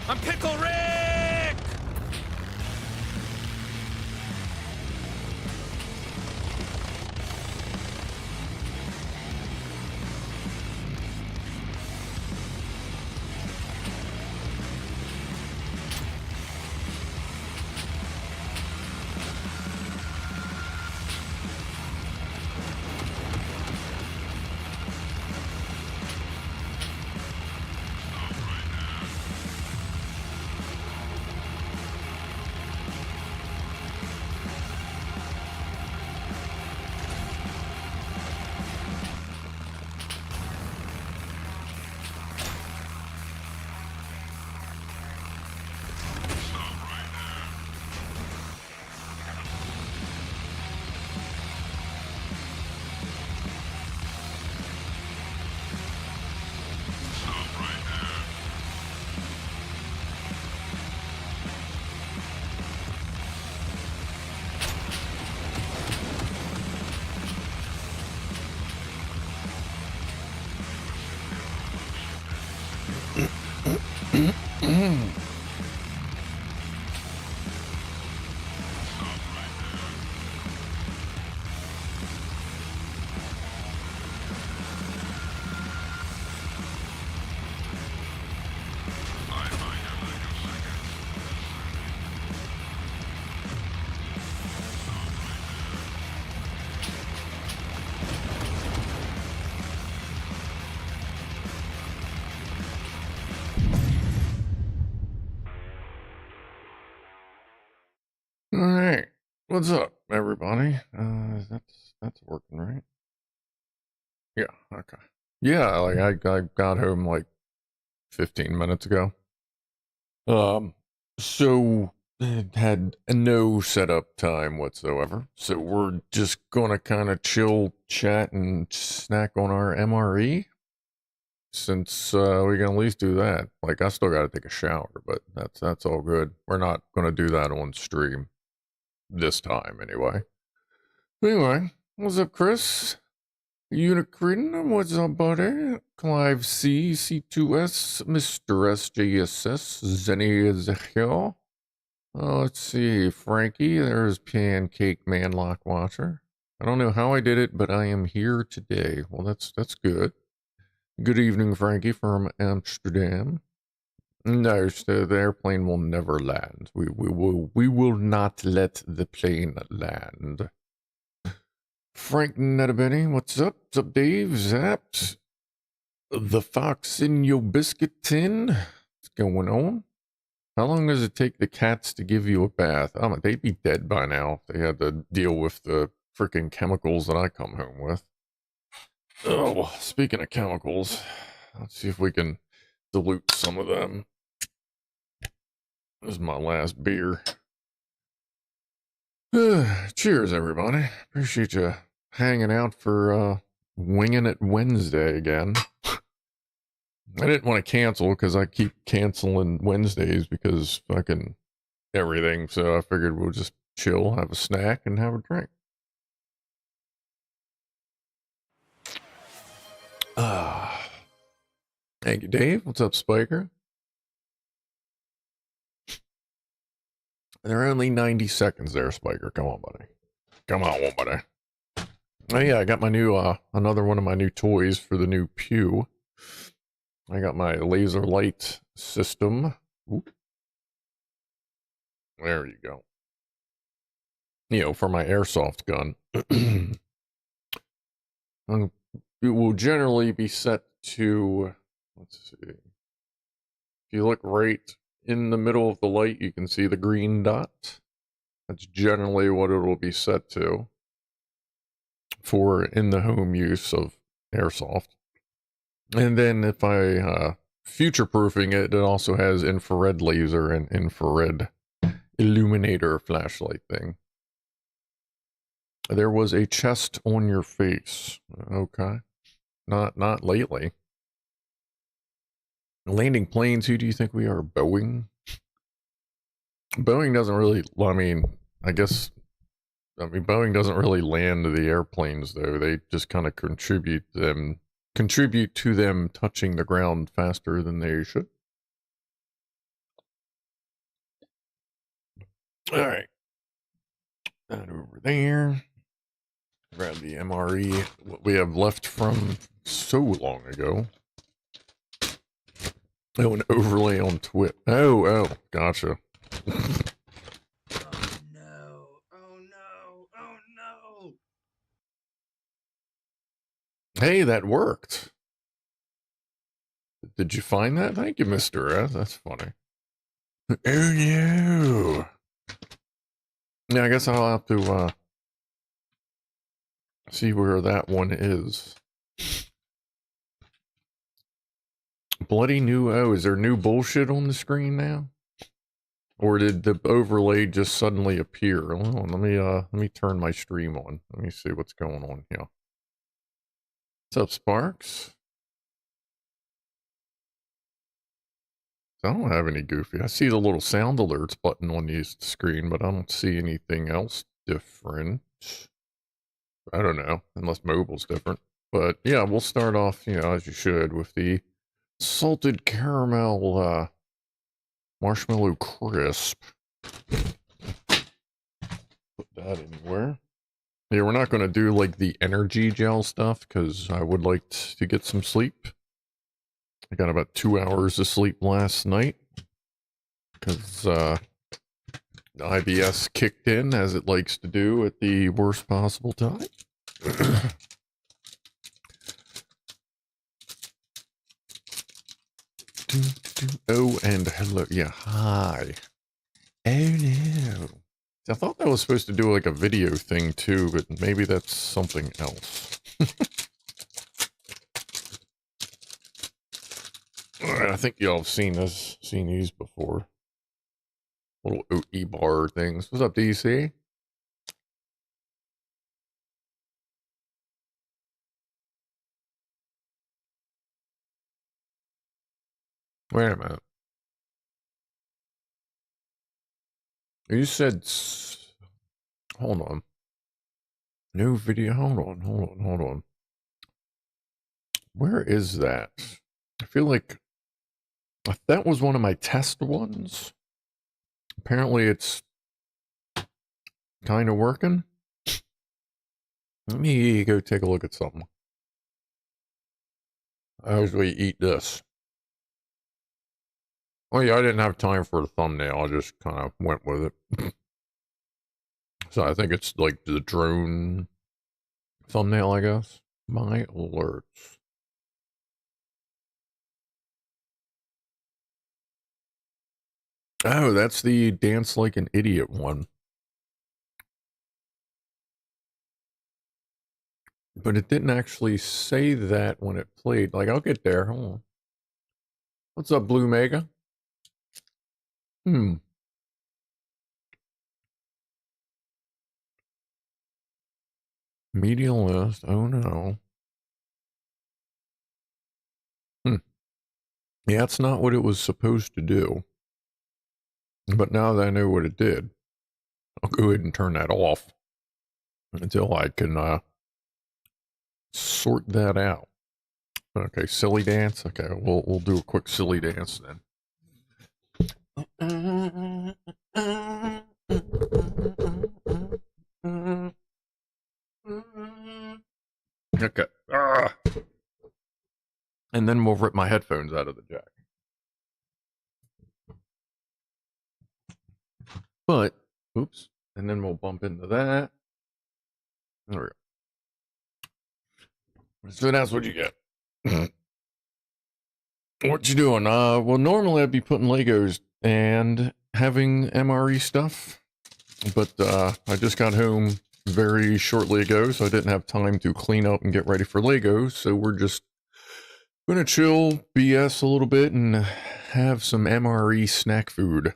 I'm Pickle Rick! All right, what's up, everybody? That's working, right? Yeah, okay. Yeah, like I got home like 15 minutes ago. So it had no setup time whatsoever. So we're just gonna kind of chill, chat, and snack on our MRE. Since we can at least do that. Like I still got to take a shower, but that's all good. We're not gonna do that on stream. This time, anyway. Anyway, what's up, Chris? Unicrin, what's up, buddy? Clive C, C2S, Mr. SJSS, Zenny is here. Let's see, Frankie, there's Pancake Manlock Watcher. I don't know how I did it, but I am here today. Well, that's good. Good evening, Frankie, from Amsterdam. No, so the airplane will never land. We will not let the plane land. Frank Netabenny, what's up? What's up, Dave? Zaps? The fox in your biscuit tin? What's going on? How long does it take the cats to give you a bath? Oh, they'd be dead by now if they had to deal with the freaking chemicals that I come home with. Oh, speaking of chemicals, let's see if we can dilute some of them. This is my last beer. Cheers, everybody. Appreciate you hanging out for Winging It Wednesday again. I didn't want to cancel because I keep canceling Wednesdays because fucking everything. So I figured we'll just chill, have a snack, and have a drink. Thank you, Dave. What's up, Spiker? There are only 90 seconds there, Spiker. Come on, buddy. Come on, buddy. Oh yeah, I got my new, another one of my new toys for the new pew. I got my laser light system. Oop. There you go. You know, for my airsoft gun. It will generally be set to, let's see. If you look right in the middle of the light, you can see the green dot. That's generally what it will be set to for in the home use of airsoft. And then if I future-proofing it, it also has infrared laser and infrared illuminator flashlight thing. There was a chest on your face. Okay. Not lately. Landing planes, who do you think we are? Boeing? Boeing doesn't really, I mean, Boeing doesn't really land the airplanes, though. They just kind of contribute to them touching the ground faster than they should. All right. That over there. Grab the MRE, what we have left from so long ago. Oh, an overlay on Twit. Oh, gotcha. Oh no. Oh no. Oh no. Hey, that worked. Did you find that? Thank you, Mr. S. That's funny. Oh no. Yeah, I guess I'll have to see where that one is. Bloody new. Oh, is there new bullshit on the screen now? Or did the overlay just suddenly appear? Hold on, let me turn my stream on. Let me see what's going on here. What's up, Sparks? I don't have any Goofy. I see the little sound alerts button on the screen, but I don't see anything else different. I don't know, unless mobile's different. But yeah, we'll start off, you know, as you should, with the salted caramel marshmallow crisp. Put that anywhere. Yeah, we're not going to do like the energy gel stuff because I would like to get some sleep. I got about 2 hours of sleep last night because IBS kicked in as it likes to do at the worst possible time. Oh, and hello. Yeah, hi. Oh no. I thought that was supposed to do like a video thing too, but maybe that's something else. I think y'all have seen these before. Little OE bar things. What's up, DC? Wait a minute. You said... Hold on. No video. Hold on. Where is that? I feel like that was one of my test ones. Apparently it's kind of working. Let me go take a look at something. I usually eat this. Oh yeah, I didn't have time for the thumbnail. I just kind of went with it. So I think it's like the drone thumbnail, I guess. My alerts. Oh, that's the dance like an idiot one. But it didn't actually say that when it played. Like, I'll get there. Hold on. What's up, Blue Mega? Media list. Oh no. Yeah, it's not what it was supposed to do. But now that I know what it did, I'll go ahead and turn that off until I can sort that out. Okay, silly dance. Okay, we'll do a quick silly dance then. Okay. And then we'll rip my headphones out of the jack. But, oops. And then we'll bump into that. There we go. So that's what you get. What you doing? Well, normally I'd be putting Legos and having MRE stuff. But I just got home very shortly ago, so I didn't have time to clean up and get ready for Legos. So we're just gonna chill, BS a little bit, and have some MRE snack food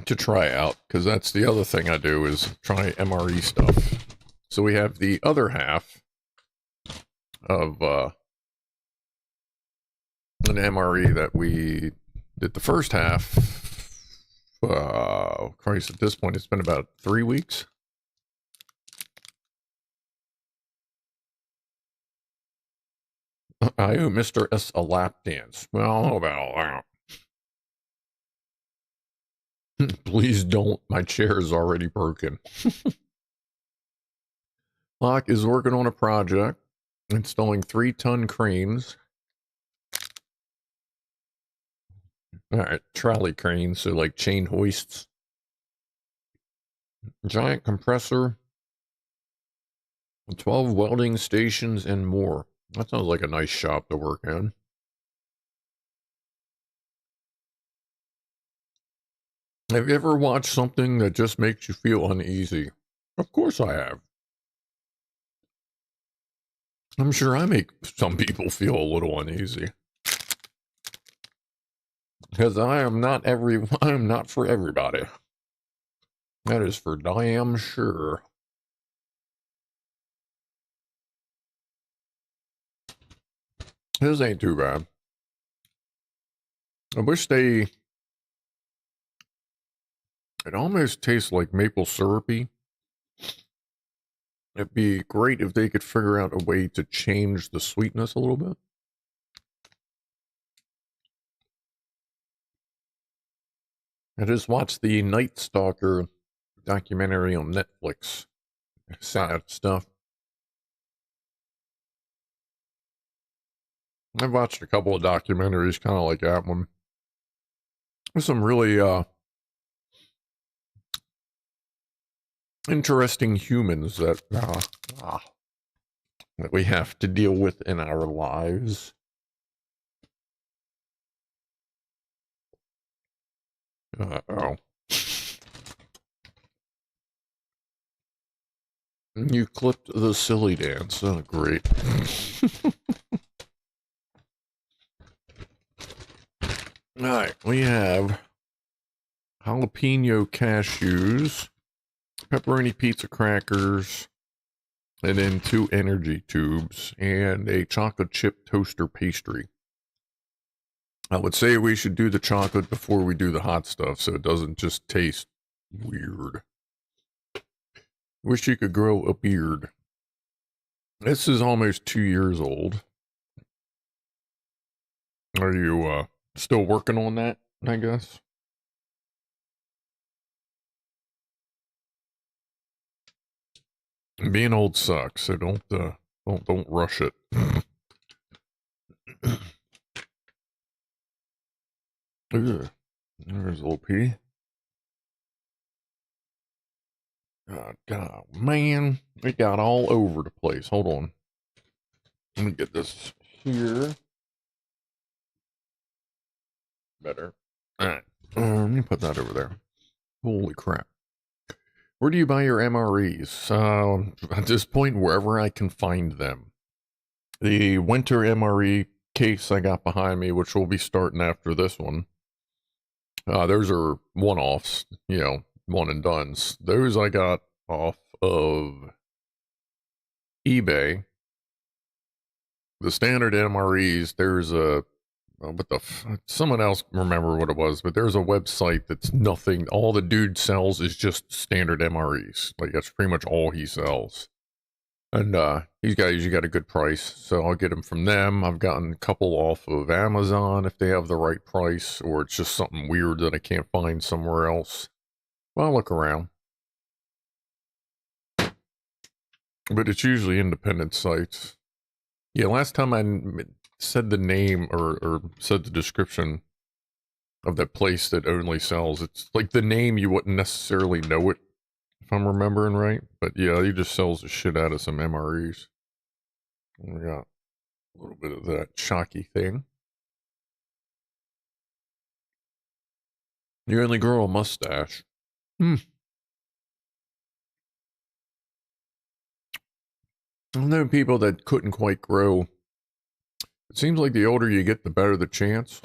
to try out, because that's the other thing I do is try MRE stuff. So we have the other half of an MRE that we did the first half. Christ, at this point it's been about 3 weeks. I owe Mr. S a lap dance. Well, I don't know about all that. Please don't. My chair is already broken. Locke is working on a project, installing 3-ton cranes. Alright, trolley cranes, so like chain hoists. Giant compressor, 12 welding stations, and more. That sounds like a nice shop to work in. Have you ever watched something that just makes you feel uneasy? Of course I have. I'm sure I make some people feel a little uneasy. Because I am not for everybody. That is for damn sure. This ain't too bad. I wish it almost tastes like maple syrupy. It'd be great if they could figure out a way to change the sweetness a little bit. I just watched the Night Stalker documentary on Netflix. Sad stuff. I've watched a couple of documentaries kind of like that one. There's some really interesting humans that we have to deal with in our lives. Uh-oh. You clipped the silly dance. Oh, great. Alright, we have jalapeno cashews, pepperoni pizza crackers, and then 2 energy tubes, and a chocolate chip toaster pastry. I would say we should do the chocolate before we do the hot stuff so it doesn't just taste weird. Wish you could grow a beard. This is almost 2 years old. Are you still working on that, I guess? Being old sucks, so don't rush it. Ugh. There's a little pee. God, man, it got all over the place. Hold on. Let me get this here. Better. Alright. Let me put that over there. Holy crap. Where do you buy your MREs? At this point, wherever I can find them. The winter MRE case I got behind me, which will be starting after this one. Those are one-offs, you know, one and dones. Those I got off of eBay. The standard MREs, there's a someone else remember what it was, but there's a website that's nothing. All the dude sells is just standard MREs. Like that's pretty much all he sells. And these guys usually got a good price, so I'll get them from them. I've gotten a couple off of Amazon if they have the right price, or it's just something weird that I can't find somewhere else. Well, I'll look around. But it's usually independent sites. Yeah, last time I said the name or said the description of that place that only sells, it's like the name you wouldn't necessarily know it, if I'm remembering right. But yeah, he just sells the shit out of some MREs. We got a little bit of that shocky thing. You only grow a mustache. I know people that couldn't quite grow. It seems like the older you get, the better the chance.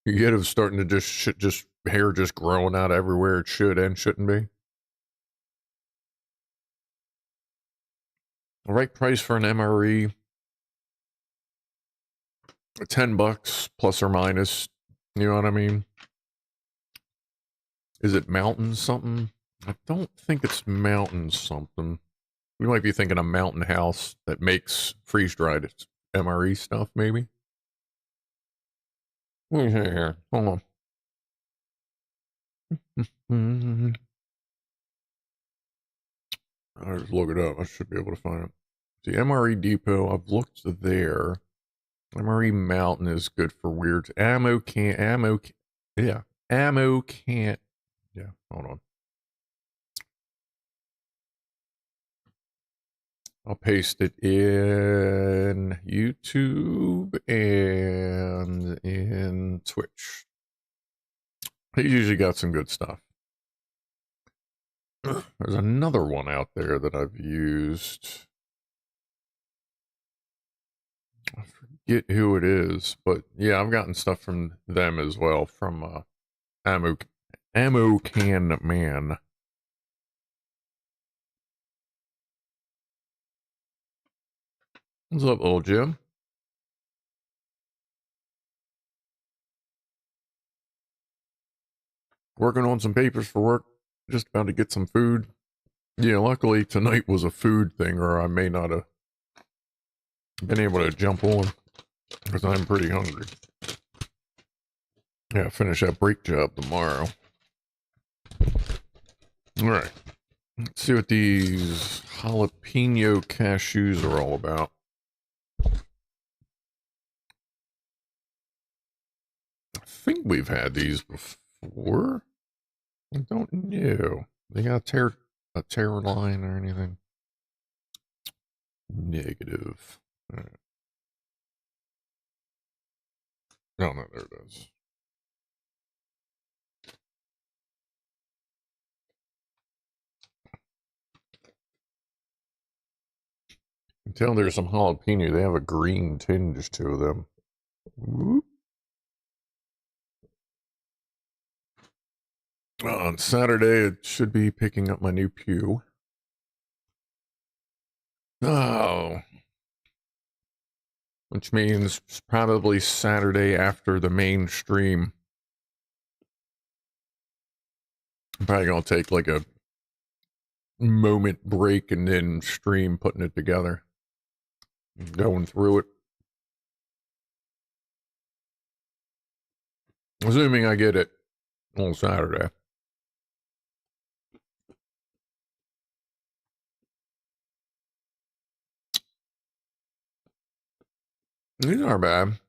You get of starting to just hair just growing out everywhere it should and shouldn't be. The right price for an MRE, $10 plus or minus. You know what I mean? Is it Mountain something? I don't think it's Mountain something. We might be thinking of Mountain House that makes freeze-dried MRE stuff, maybe. What do you say here? Hold on. I'll just look it up. I should be able to find it. The MRE depot, I've looked there. MRE Mountain is good for weird ammo yeah, hold on. I'll paste it in YouTube and in Twitch. He's usually got some good stuff. There's another one out there that I've used. I forget who it is, but yeah, I've gotten stuff from them as well, from Ammo Can Man. What's up, old Jim? Working on some papers for work. Just about to get some food. Yeah, luckily tonight was a food thing, or I may not have been able to jump on because I'm pretty hungry. Yeah, finish that brake job tomorrow. All right. Let's see what these jalapeno cashews are all about. I think we've had these before. I don't know. They got a tear line or anything? Negative. All right. Oh, no, there it is. You can tell there's some jalapeno. They have a green tinge to them. Whoop. On Saturday, it should be picking up my new pew. Oh. Which means probably Saturday after the main stream. I'm probably going to take like a moment break and then stream putting it together. Going through it. Assuming I get it on Saturday. These aren't bad.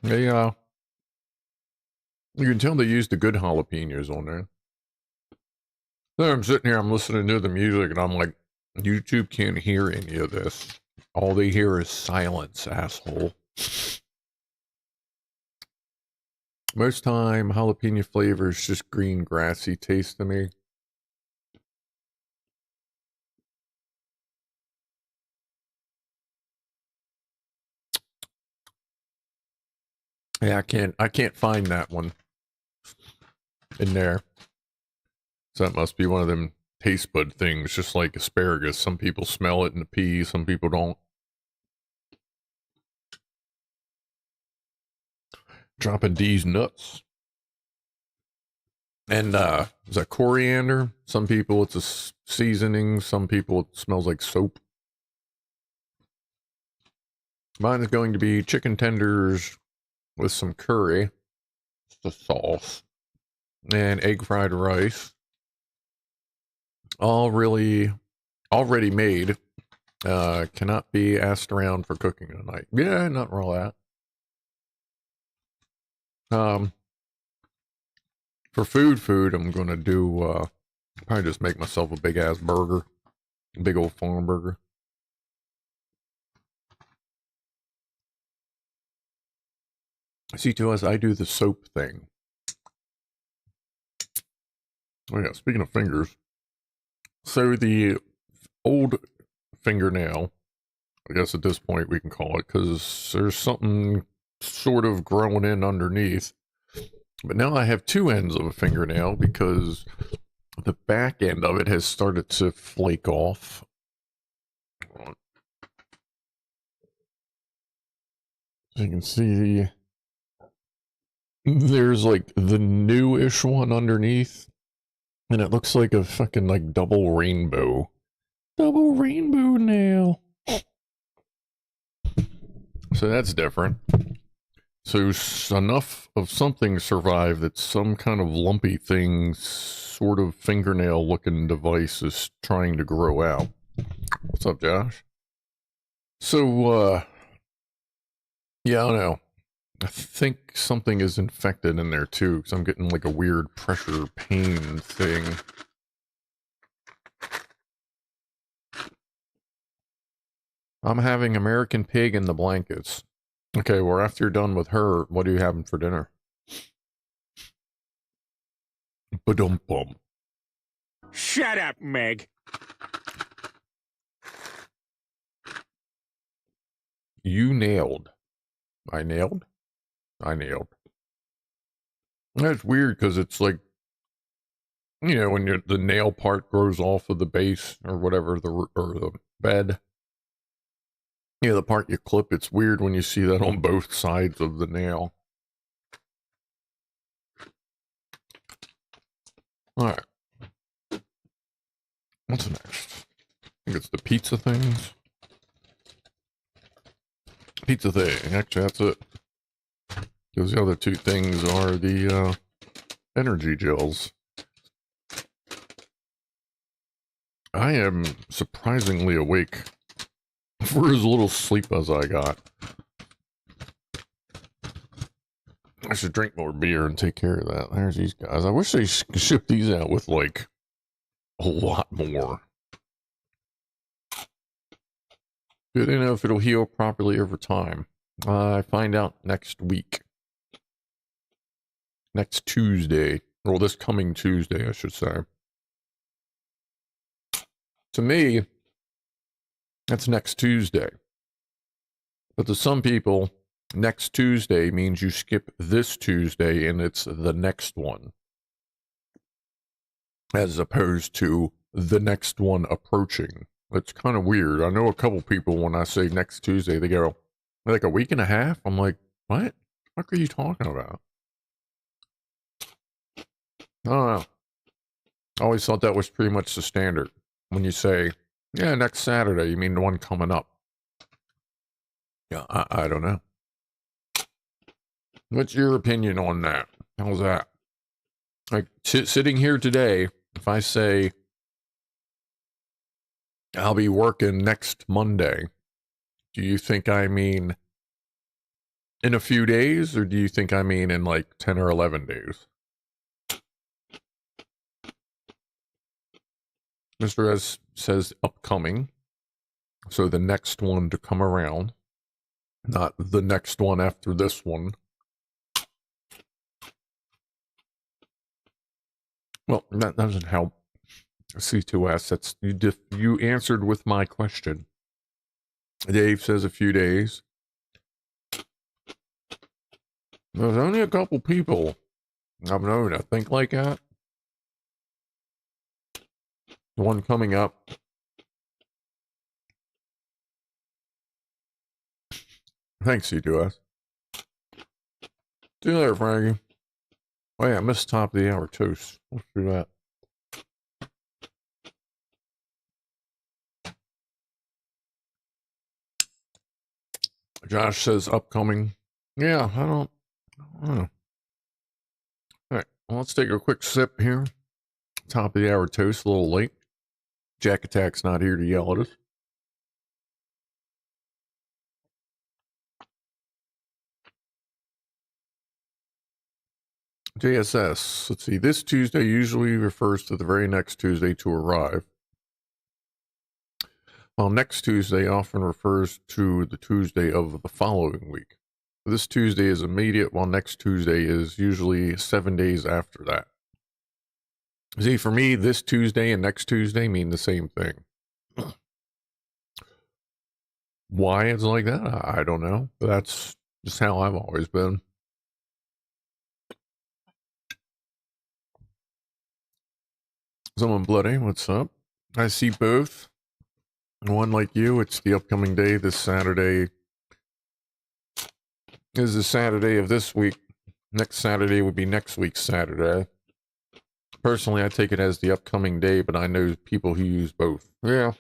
They, you can tell they used the good jalapenos on there. So I'm sitting here, I'm listening to the music, and I'm like, YouTube can't hear any of this. All they hear is silence, asshole. Most time, jalapeno flavor is just green, grassy taste to me. Yeah, I can't find that one in there. So that must be one of them taste bud things, just like asparagus. Some people smell it in the pea, some people don't. Dropping D's nuts. And is that coriander? Some people it's a seasoning, some people it smells like soap. Mine is going to be chicken tenders with some curry, the sauce, and egg fried rice. All really already made. Cannot be asked around for cooking tonight. Yeah, not all that. For food, I'm gonna do probably just make myself a big ass burger, a big old farm burger. See, to us, I do the soap thing. Oh yeah, speaking of fingers, so the old fingernail, I guess at this point we can call it, because there's something sort of growing in underneath. But now I have two ends of a fingernail because the back end of it has started to flake off. As you can see, there's like the newish one underneath, and it looks like a fucking like double rainbow. Double rainbow nail. So that's different. So enough of something survived that some kind of lumpy thing, sort of fingernail looking device is trying to grow out. What's up, Josh? So, yeah, I don't know. I think something is infected in there too, because I'm getting like a weird pressure pain thing. I'm having American pig in the blankets. Okay, well, after you're done with her, what are you having for dinner? Ba-dum-bum. Shut up, Meg. You nailed. I nailed? I nailed. That's weird because it's like, you know, when the nail part grows off of the base or whatever, or the bed. Yeah, the part you clip, it's weird when you see that on both sides of the nail. Alright. What's next? I think it's the pizza things. Pizza thing. Actually, that's it. Because the other two things are the energy gels. I am surprisingly awake for as little sleep as I got. I should drink more beer and take care of that. There's these guys. I wish they ship these out with, like, a lot more. Do they know if it'll heal properly over time? I find out next week. Next Tuesday. Well, this coming Tuesday, I should say. To me, that's next Tuesday. But to some people, next Tuesday means you skip this Tuesday and it's the next one. As opposed to the next one approaching. It's kind of weird. I know a couple people, when I say next Tuesday, they go, like a week and a half? I'm like, what? What are you talking about? I don't know. I always thought that was pretty much the standard. When you say, yeah, next Saturday, you mean the one coming up. Yeah, I don't know. What's your opinion on that? How's that? Like, sitting here today, if I say, I'll be working next Monday, do you think I mean in a few days, or do you think I mean in like 10 or 11 days? Mr. S says upcoming, so the next one to come around, not the next one after this one. Well, that doesn't help. C2S, that's you answered with my question. Dave says a few days. There's only a couple people I've known that think like that. The one coming up. Thanks, C2S. See you later, Frankie. Oh yeah, I missed top of the hour toast. Let's do that. Josh says upcoming. Yeah, I don't know. Alright, well, let's take a quick sip here. Top of the hour toast, a little late. Jack Attack's not here to yell at us. JSS, let's see, this Tuesday usually refers to the very next Tuesday to arrive, while next Tuesday often refers to the Tuesday of the following week. This Tuesday is immediate, while next Tuesday is usually 7 days after that. See, for me, this Tuesday and next Tuesday mean the same thing. Why it's like that, I don't know. But that's just how I've always been. Someone bloody, what's up? I see both. One like you, it's the upcoming day. This Saturday is the Saturday of this week. Next Saturday would be next week's Saturday. Personally, I take it as the upcoming day, but I know people who use both. Yeah.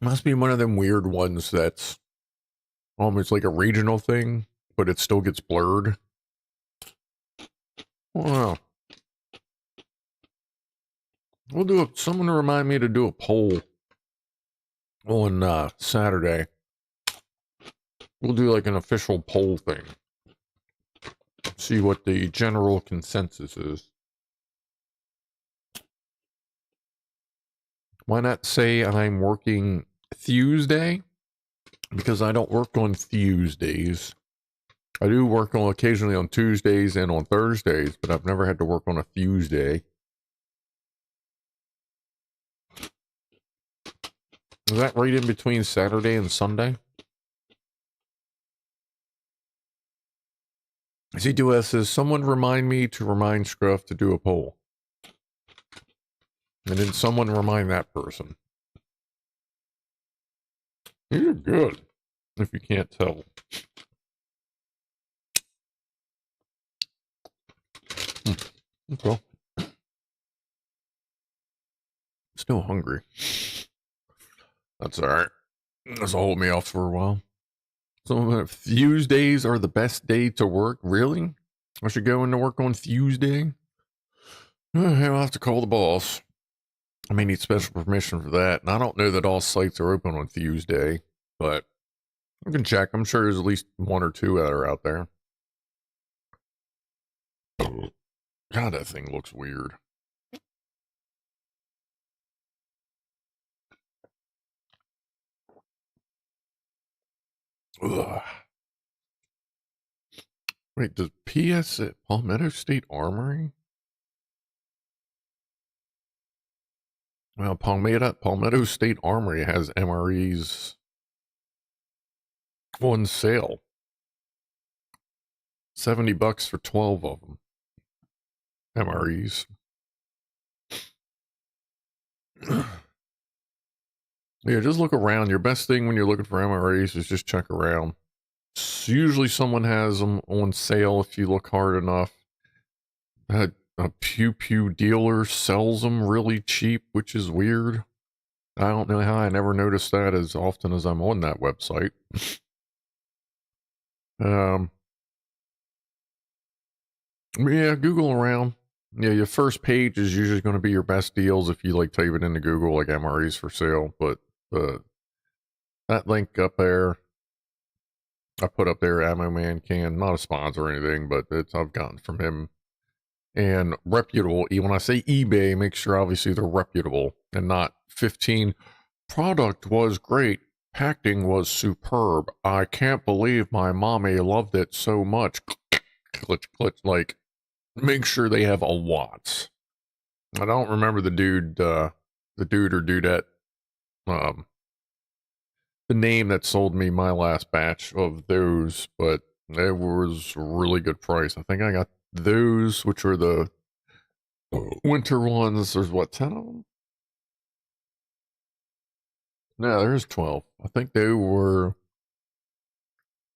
Must be one of them weird ones that's Almost like a regional thing, but it still gets blurred. Wow. We'll do someone remind me to do a poll on Saturday. We'll do like an official poll thing. See what the general consensus is. Why not say I'm working Tuesday? Because I don't work on Tuesdays. I do work on occasionally on Tuesdays and on Thursdays, but I've never had to work on a Tuesday. Is that right in between Saturday and Sunday? C2S says, someone remind me to remind Scruff to do a poll. And then someone remind that person. These are good, if you can't tell. Okay. Still hungry. That's alright. This will hold me off for a while. So Tuesdays are the best day to work? Really? I should go into work on Tuesday? I'll have to call the boss. I may need special permission for that. And I don't know that all sites are open on Tuesday, but I can check. I'm sure there's at least one or two that are out there. God, that thing looks weird. Ugh. Wait, does PS at Palmetto State Armory? Well, Palmetto State Armory has MREs on sale. $70 for 12 of them. MREs. Yeah, just look around. Your best thing when you're looking for MREs is just check around. Usually someone has them on sale if you look hard enough. A Pew Pew dealer sells them really cheap, which is weird. I don't know how I never noticed that as often as I'm on that website. Yeah, Google around. Yeah, your first page is usually going to be your best deals if you like type it into Google, like MREs for sale. But that link up there, I put up there, Ammo Man Can, not a sponsor or anything, but I've gotten from him. And reputable. When I say eBay, make sure obviously they're reputable and not 15. Product was great. Packing was superb. I can't believe my mommy loved it so much. Glitch, glitch. Like, make sure they have a Watts. I don't remember the dude or dudette, the name that sold me my last batch of those, but it was a really good price. I think I got those, which were the winter ones. There's what, 10 of them? No, there's 12. I think they were,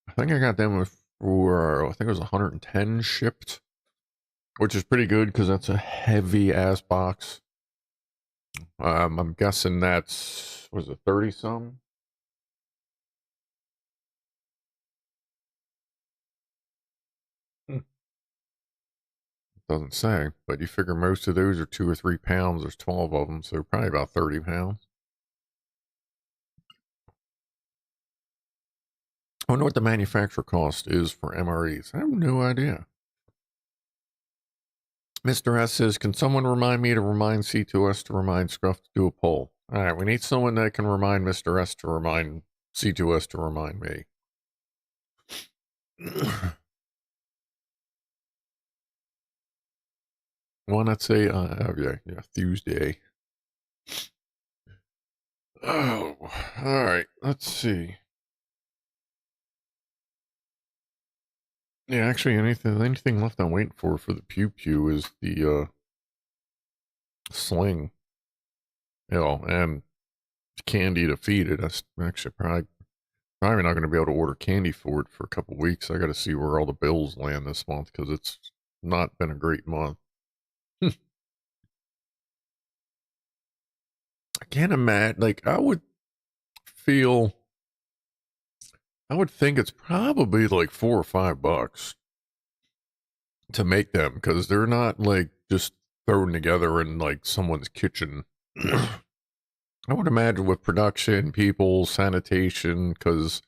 I think I got them for, I think it was 110 shipped, which is pretty good because that's a heavy ass box. I'm guessing that's, was it 30 some? Doesn't say, but you figure most of those are 2 or 3 pounds. There's 12 of them, so probably about 30 pounds. I wonder what the manufacturer cost is for MREs. I have no idea. Mr. S says, can someone remind me to remind C2S to remind Scruff to do a poll? All right, we need someone that can remind Mr. S to remind C2S to remind me. Why not say, yeah, Tuesday. Oh, all right, let's see. Yeah, actually, anything left I'm waiting for the Pew Pew is the sling. You know, and candy to feed it. That's actually probably not going to be able to order candy for it for a couple weeks. I got to see where all the bills land this month because it's not been a great month. I can't imagine. Like, I would feel I would think it's probably like $4 or $5 to make them, because they're not like just thrown together in like someone's kitchen. I would imagine with production, people, sanitation, because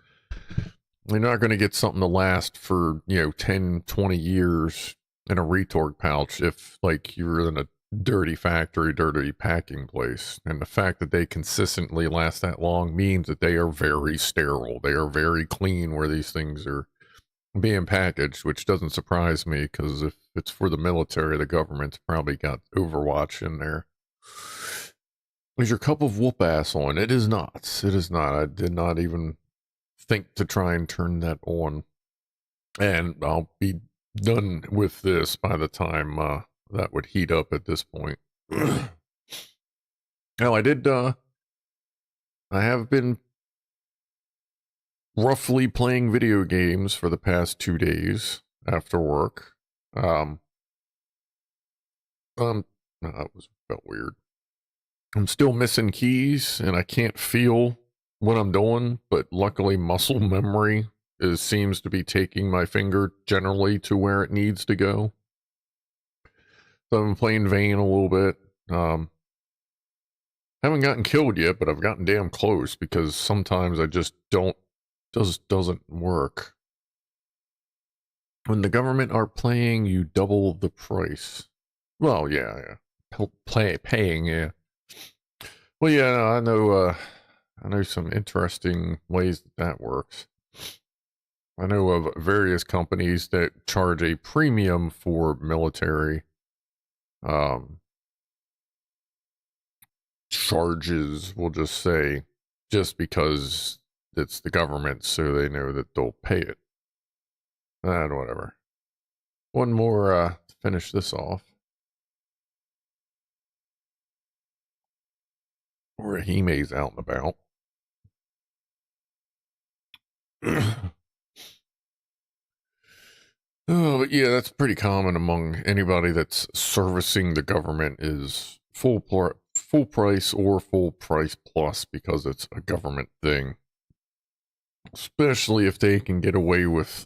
you're not going to get something to last for, 10, 20 years in a retort pouch if like you're in a dirty factory, dirty packing place. And the fact that they consistently last that long means that they are very sterile. They are very clean where these things are being packaged, which doesn't surprise me, because if it's for the military, the government's probably got Overwatch in there. Is your cup of whoop ass on? It is not. It is not. I did not even think to try and turn that on. And I'll be done with this by the time that would heat up at this point. Now, I have been roughly playing video games for the past 2 days after work. That felt weird. I'm still missing keys, and I can't feel what I'm doing, but luckily muscle memory seems to be taking my finger generally to where it needs to go. So I've been playing Vane a little bit. Haven't gotten killed yet, but I've gotten damn close, because sometimes I just doesn't work. When the government are playing, you double the price. Well, yeah. Paying, yeah. Well, yeah, I know some interesting ways that works. I know of various companies that charge a premium for military charges, we'll just say, just because it's the government, so they know that they'll pay it. And whatever. One more to finish this off. Rahime's out and about. Oh, but yeah, that's pretty common among anybody that's servicing the government, is full price or full price plus, because it's a government thing. Especially if they can get away with,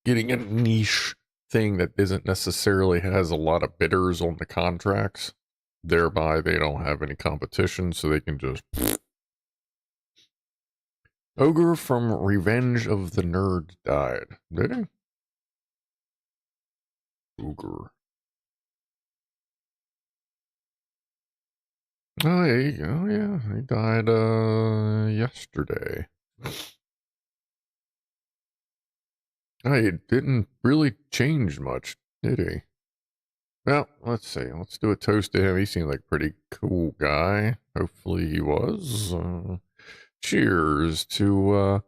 getting a niche thing that isn't necessarily has a lot of bidders on the contracts. Thereby, they don't have any competition, so they can just... Ogre from Revenge of the Nerd died. Did he? Ogre. Oh, yeah, he died, yesterday. He didn't really change much, did he? Well, let's see. Let's do a toast to him. He seemed like a pretty cool guy. Hopefully he was. Cheers to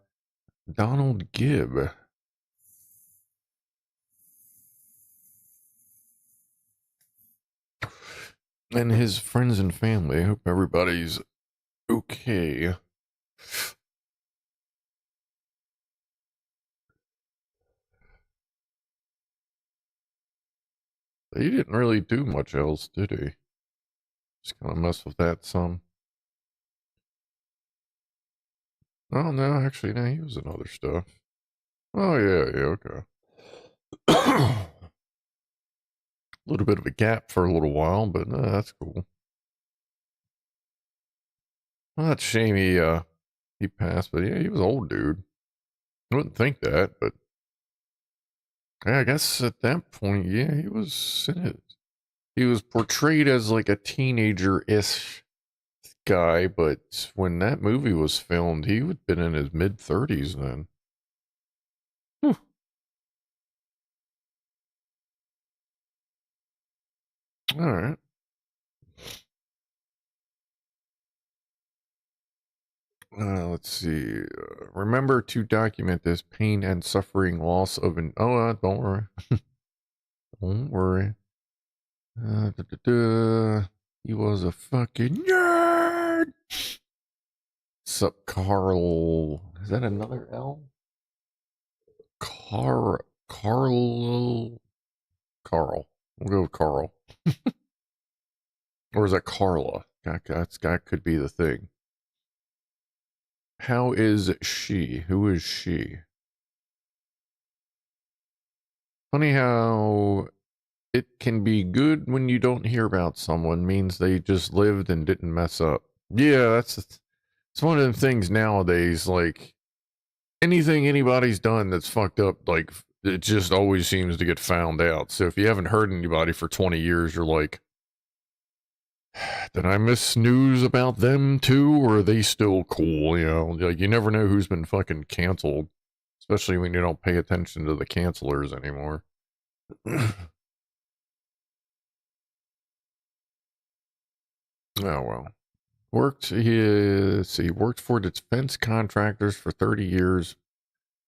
Donald Gibb. And his friends and family. I hope everybody's okay. He didn't really do much else, did he? Just kind of mess with that some. Oh, no, actually, no, he was in other stuff. Oh, yeah, okay. A little bit of a gap for a little while, but that's cool. Well, that's a shame he passed, but yeah, he was old, dude. I wouldn't think that, but yeah, I guess at that point, yeah, he was in it. He was portrayed as like a teenager-ish guy, but when that movie was filmed, he would have been in his mid-30s then. Whew. All right. Let's see. Remember to document this pain and suffering, loss of an... Oh, don't worry. Don't worry. He was a fucking nerd. Sup, Carl? Is that another L? Carl. We'll go with Carl. Or is that Carla? That could be the thing. How is she? Who is she? Funny how it can be good when you don't hear about someone, means they just lived and didn't mess up. Yeah, it's one of them things nowadays, like anything anybody's done that's fucked up, like it just always seems to get found out. So if you haven't heard anybody for 20 years, you're like, did I miss news about them too, or are they still cool? You know, like you never know who's been fucking canceled, especially when you don't pay attention to the cancelers anymore. Oh well. Let's see, worked for defense contractors for 30 years.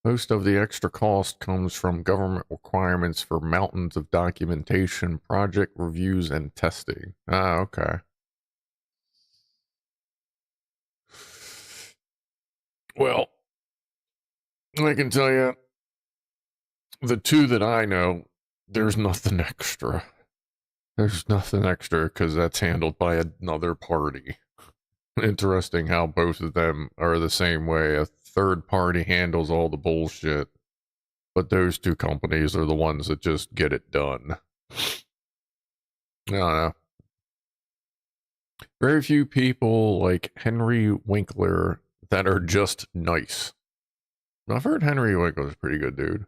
Most of the extra cost comes from government requirements for mountains of documentation, project reviews, and testing. Ah, okay. Well, I can tell you, the two that I know, there's nothing extra. There's nothing extra because that's handled by another party. Interesting how both of them are the same way. A third party handles all the bullshit, but those two companies are the ones that just get it done. I don't know. Very few people like Henry Winkler that are just nice. I've heard Henry Winkler's a pretty good dude.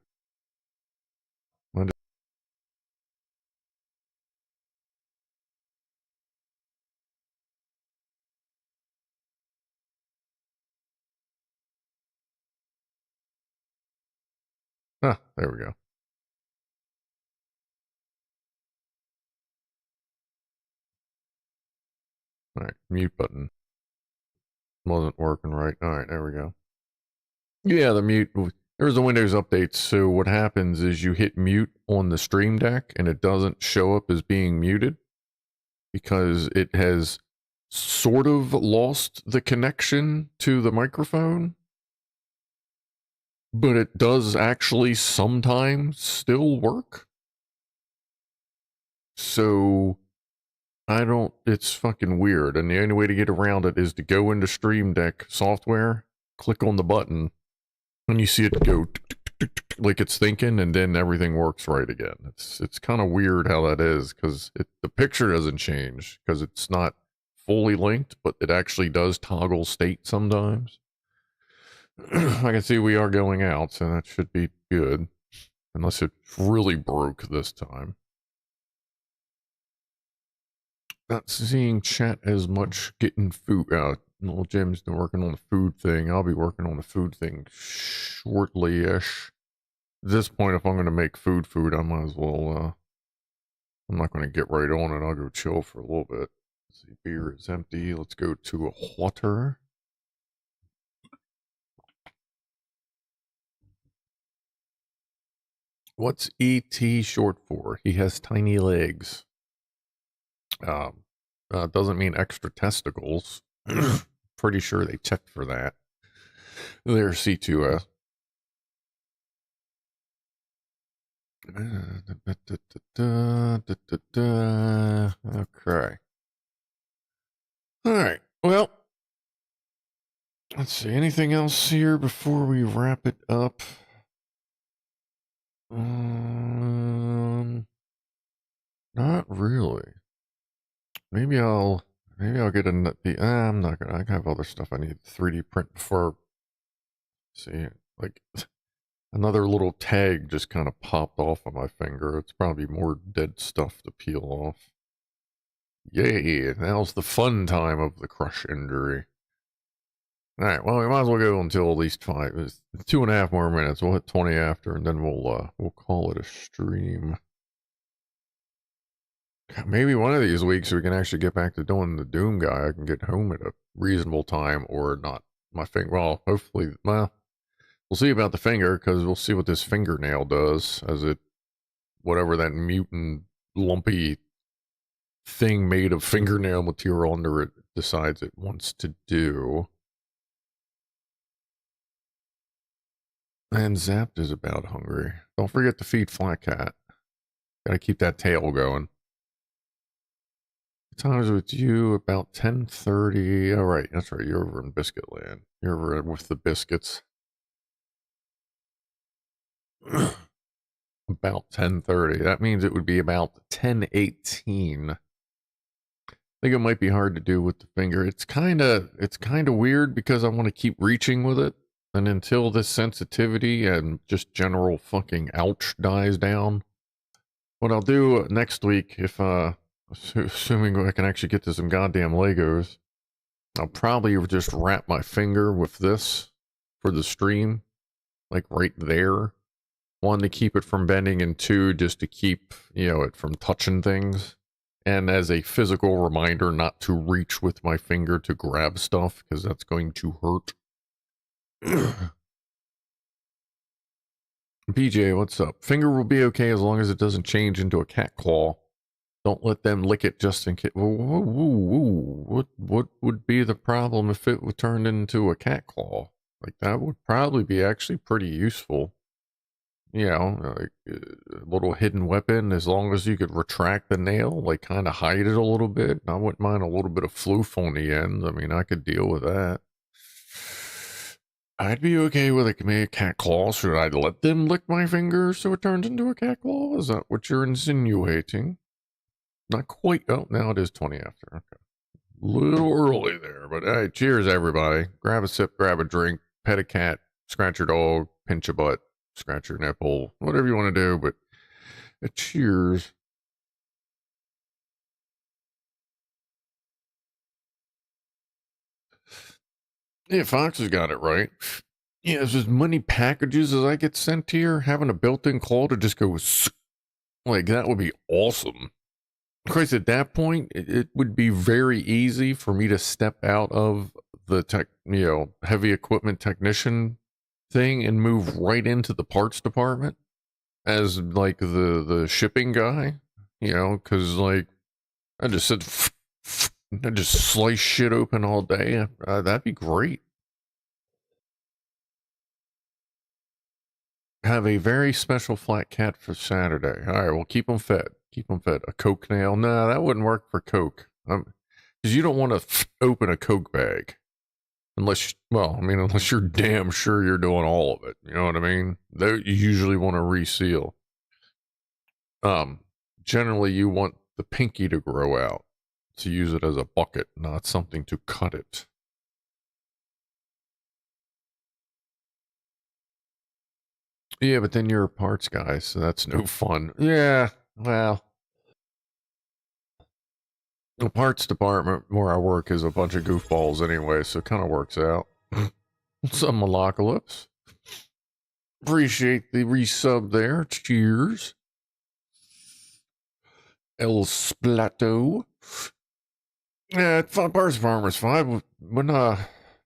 Ah, there we go. All right, mute button. Wasn't working right. All right, there we go. Yeah, the mute. There's a Windows update, so what happens is you hit mute on the Stream Deck and it doesn't show up as being muted because it has sort of lost the connection to the microphone, but it does actually sometimes still work. So it's fucking weird, and the only way to get around it is to go into Stream Deck software, click on the button, and you see it go like it's thinking, and then everything works right again. It's kind of weird how that is, because the picture doesn't change because it's not fully linked, but it actually does toggle state sometimes. I can see we are going out, so that should be good, unless it really broke this time. Not seeing chat as much, getting food out. Little Jim's been working on the food thing. I'll be working on the food thing shortly-ish. At this point, if I'm going to make food, I might as well, I'm not going to get right on it. I'll go chill for a little bit. Let's see, beer is empty. Let's go to a water. What's ET short for? He has tiny legs. Doesn't mean extra testicles. Pretty sure they checked for that. There's C2S. Okay. All right. Well, let's see. Anything else here before we wrap it up? Not really. Maybe I'll get I'm not gonna. I have other stuff I need to 3D print before. See, like another little tag just kind of popped off on my finger. It's probably more dead stuff to peel off. Yay! Now's the fun time of the crush injury. All right. Well, we might as well go until at least 2.5 more minutes. We'll hit 20 after, and then we'll call it a stream. Maybe one of these weeks we can actually get back to doing the Doom guy. I can get home at a reasonable time, or not. My finger. Well, hopefully. Well, we'll see about the finger, because we'll see what this fingernail does as it, whatever that mutant lumpy thing made of fingernail material under it decides it wants to do. And Zapped is about hungry. Don't forget to feed Flat Cat. Gotta keep that tail going. What time is it with you? About 10:30. Oh, right. That's right. You're over in Biscuit Land. You're with the biscuits. About 10:30. That means it would be about 10:18. I think it might be hard to do with the finger. It's kind of weird because I want to keep reaching with it, and until this sensitivity and just general fucking ouch dies down, what I'll do next week, if assuming I can actually get to some goddamn Legos, I'll probably just wrap my finger with this for the stream, like right there. One, to keep it from bending, and two, just to keep, you know, it from touching things. And as a physical reminder not to reach with my finger to grab stuff, because that's going to hurt. PJ, what's up? Finger will be okay as long as it doesn't change into a cat claw. Don't let them lick it just in case. What would be the problem if it turned into a cat claw? Like, that would probably be actually pretty useful. You know, like a little hidden weapon, as long as you could retract the nail, like kind of hide it a little bit. I wouldn't mind a little bit of floof on the end. I mean, I could deal with that. I'd be okay with a cat claw. Should I let them lick my finger so it turns into a cat claw? Is that what you're insinuating? Not quite. Oh, now it is 20 after. Okay. A little early there, but hey, cheers, everybody. Grab a sip, grab a drink, pet a cat, scratch your dog, pinch a butt, scratch your nipple, whatever you want to do, but cheers. Yeah, Fox has got it right. Yeah, there's as many packages as I get sent here, having a built-in claw to just go like that would be awesome. Of course, at that point, it would be very easy for me to step out of the heavy equipment technician thing and move right into the parts department as like the shipping guy, you know, because like I just said, I just slice shit open all day. That'd be great. Have a very special flat cat for Saturday. All right, well, keep them fed. Keep them fed. A Coke nail? Nah, that wouldn't work for Coke. Because you don't want to open a Coke bag. Unless you're damn sure you're doing all of it. You know what I mean? You usually want to reseal. Generally you want the pinky to grow out. To use it as a bucket, not something to cut it. Yeah, but then you're a parts guy, so that's no fun. Yeah, well. The parts department where I work is a bunch of goofballs anyway, so it kind of works out. Some Malakalypse. Appreciate the resub there. Cheers. El Splato. Yeah, parts department's fine. When